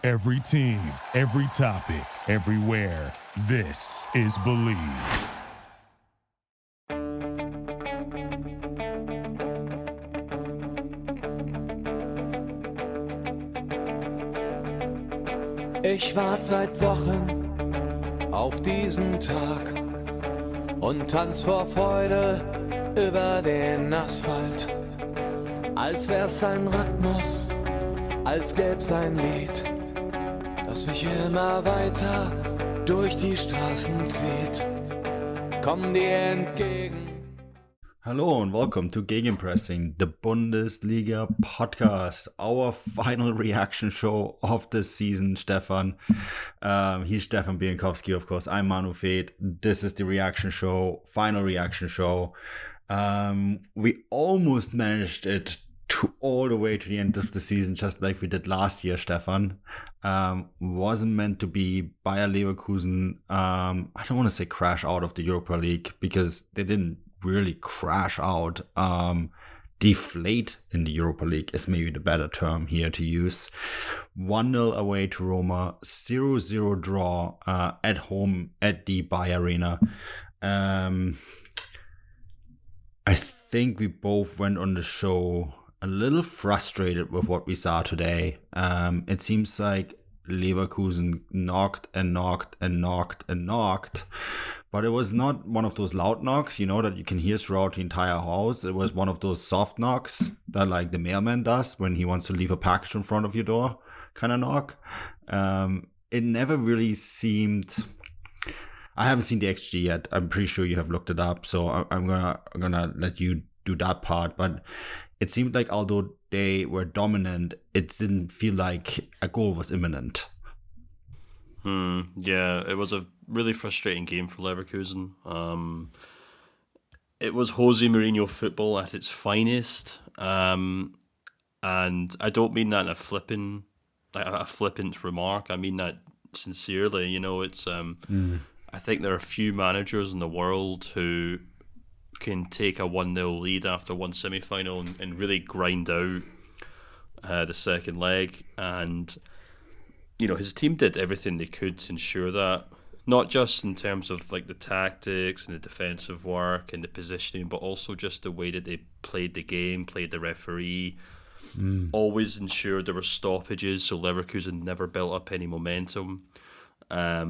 Every team, every topic, everywhere. This is Believe. Ich warte seit Wochen auf diesen Tag und tanz vor Freude über den Asphalt. Als wär's ein Rhythmus, als gäb's ein Lied, das mich immer weiter durch die Straßen zieht. Komm dir entgegen. Hello and welcome to Gegenpressing, the Bundesliga podcast, our final reaction show of the season, Stefan. He's Stefan Bienkowski, of course. I'm Manu Fate. This is the reaction show, final reaction show. We almost managed it to all the way to the end of the season, just like we did last year, Stefan. Wasn't meant to be. Bayer Leverkusen, I don't want to say crash out of the Europa League because they didn't really crash out. Deflate in the Europa League is maybe the better term here to use. 1-0 away to Roma, 0-0 draw at home at the Bayer Arena. I think we both went on the show a little frustrated with what we saw today. It seems like Leverkusen knocked, but it was not one of those loud knocks, that you can hear throughout the entire house. It was one of those soft knocks that like the mailman does when he wants to leave a package in front of your door kind of knock. It never really seemed... I haven't seen the XG yet. I'm pretty sure you have looked it up, so I'm gonna let you do that part. But it seemed like although they were dominant, it didn't feel like a goal was imminent. Yeah, it was a really frustrating game for Leverkusen. It was Jose Mourinho football at its finest, and I don't mean that in a flippant remark. I mean that sincerely. It's I think there are few managers in the world who can take a 1-0 lead after one semi-final and really grind out the second leg. And, his team did everything they could to ensure that, not just in terms of like the tactics and the defensive work and the positioning, but also just the way that they played the game, played the referee, always ensured there were stoppages so Leverkusen never built up any momentum. I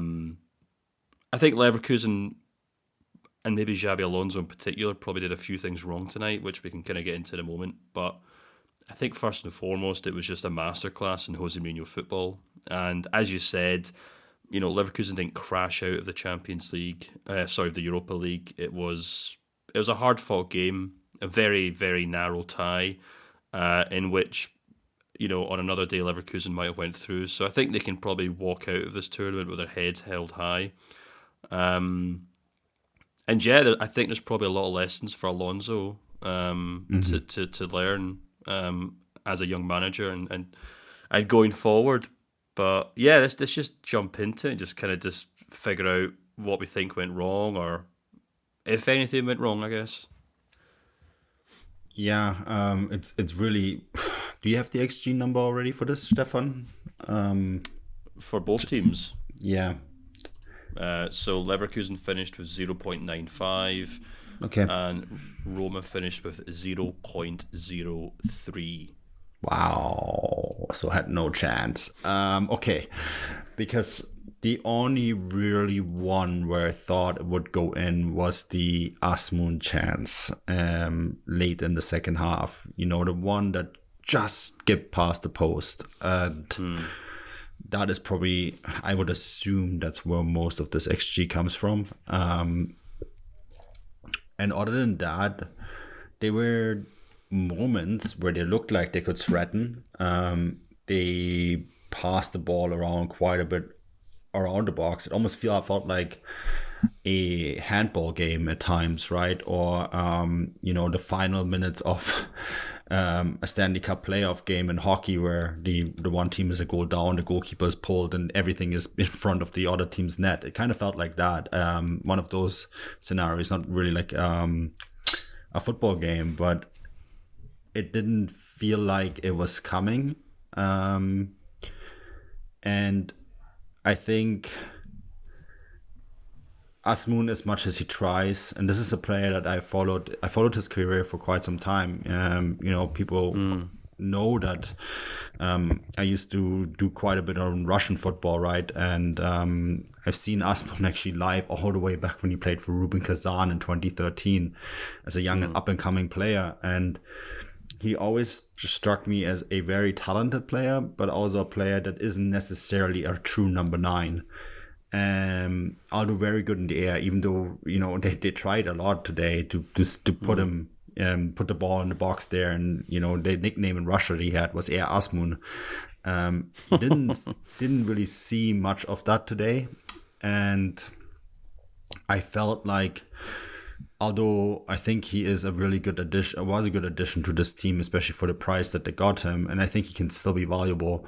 think Leverkusen, and maybe Xabi Alonso in particular, probably did a few things wrong tonight, which we can kind of get into in a moment. But I think first and foremost, it was just a masterclass in Jose Mourinho football. And as you said, Leverkusen didn't crash out of the the Europa League. It was a hard-fought game, a very, very narrow tie, in which, on another day Leverkusen might have went through. So I think they can probably walk out of this tournament with their heads held high. And yeah, I think there's probably a lot of lessons for Alonso to learn as a young manager and going forward. But yeah, let's just jump into it and just figure out what we think went wrong, or if anything went wrong, I guess. Yeah, it's really... Do you have the XG number already for this, Stefan? For both teams? Yeah. So Leverkusen finished with 0.95. Okay. And Roma finished with 0.03. Wow. So had no chance. Okay. Because the only really one where I thought it would go in was the Asmun chance late in the second half. The one that just skipped past the post. And that is probably, I would assume that's where most of this XG comes from. And other than that, there were moments where they looked like they could threaten. They passed the ball around quite a bit around the box. It almost felt like a handball game at times, right? Or, the final minutes of a Stanley Cup playoff game in hockey where the one team is a goal down, the goalkeeper is pulled and everything is in front of the other team's net. It kind of felt like that. One of those scenarios, not really like a football game, but it didn't feel like it was coming. And I think Asmun, as much as he tries, and this is a player that I followed his career for quite some time. People know that I used to do quite a bit on Russian football, right? And I've seen Asmun actually live all the way back when he played for Rubin Kazan in 2013 as a young and up-and-coming player. And he always just struck me as a very talented player, but also a player that isn't necessarily a true number 9. Although very good in the air, even though they tried a lot today to put him put the ball in the box there, and the nickname in Russia that he had was Air Asmun. Didn't really see much of that today, and I felt like, although I think he is a really good addition, was a good addition to this team, especially for the price that they got him, and I think he can still be valuable.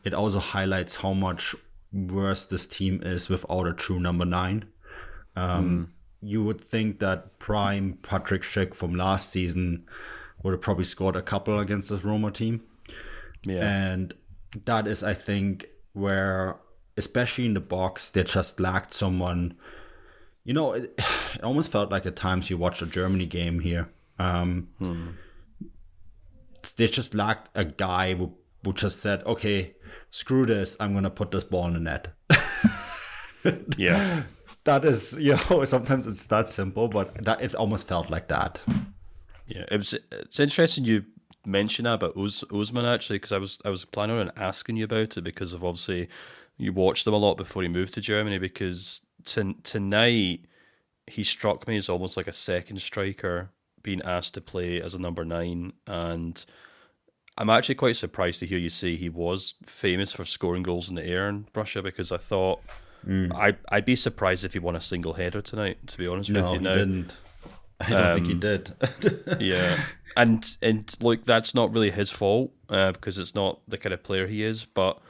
It also highlights how much worse this team is without a true number 9. You would think that prime Patrick Schick from last season would have probably scored a couple against this Roma team. Yeah. And that is, I think, where, especially in the box, they just lacked someone. It almost felt like at times you watched a Germany game here. They just lacked a guy who just said, okay, screw this, I'm going to put this ball in the net. Yeah. That is, sometimes it's that simple, but it almost felt like that. Yeah, it's interesting you mention that about Usman, actually, because I was planning on asking you about it, because of obviously you watched them a lot before he moved to Germany, because tonight he struck me as almost like a second striker being asked to play as a number 9, and I'm actually quite surprised to hear you say he was famous for scoring goals in the air in Russia, because I thought I'd be surprised if he won a single header tonight, to be honest with you. No, he didn't. I don't think he did. Yeah. And look, that's not really his fault, because it's not the kind of player he is. But,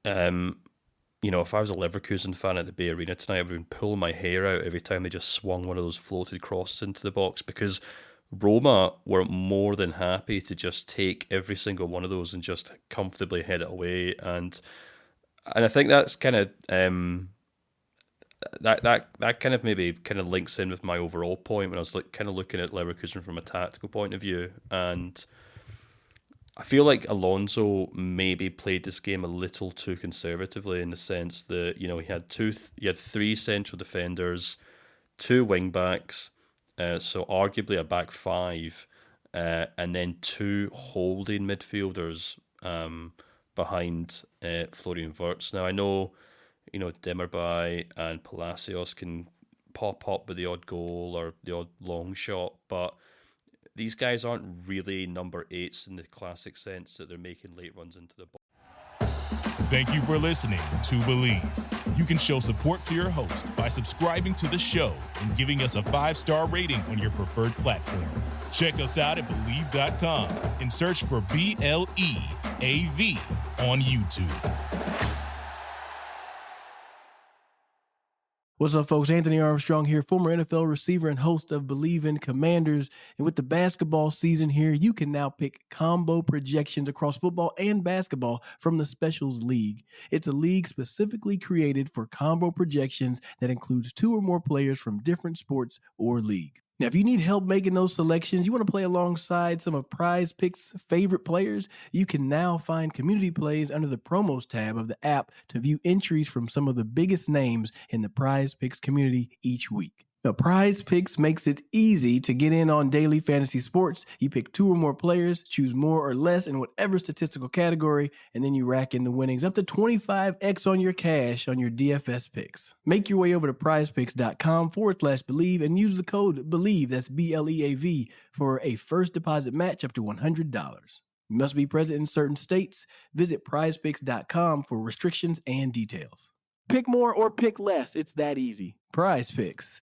if I was a Leverkusen fan at the Bay Arena tonight, I would have been pulling my hair out every time they just swung one of those floated crosses into the box, because Roma were more than happy to just take every single one of those and just comfortably head it away. And I think that's kind of that kind of maybe kind of links in with my overall point when I was kind of looking at Leverkusen from a tactical point of view. And I feel like Alonso maybe played this game a little too conservatively, in the sense that he had 3 central defenders, 2 wing backs, so arguably a back 5, and then 2 holding midfielders behind Florian Wirtz. Now I know, Demirbay and Palacios can pop up with the odd goal or the odd long shot, but these guys aren't really number 8s in the classic sense that they're making late runs into the box. Thank you for listening to Believe. You can show support to your host by subscribing to the show and giving us a 5-star rating on your preferred platform. Check us out at Believe.com and search for BLEAV on YouTube. What's up, folks? Anthony Armstrong here, former NFL receiver and host of Believe in Commanders. And with the basketball season here, you can now pick combo projections across football and basketball from the Specials League. It's a league specifically created for combo projections that includes 2 or more players from different sports or league. Now, if you need help making those selections, you want to play alongside some of Prize Picks' favorite players, you can now find community plays under the promos tab of the app to view entries from some of the biggest names in the Prize Picks community each week. Now, Prize Picks makes it easy to get in on daily fantasy sports. You pick 2 or more players, choose more or less in whatever statistical category, and then you rack in the winnings up to 25x on your cash on your DFS picks. Make your way over to prizepicks.com/believe and use the code BELIEVE, that's BLEAV, for a first deposit match up to $100. You must be present in certain states. Visit prizepicks.com for restrictions and details. Pick more or pick less. It's that easy. Prize Picks.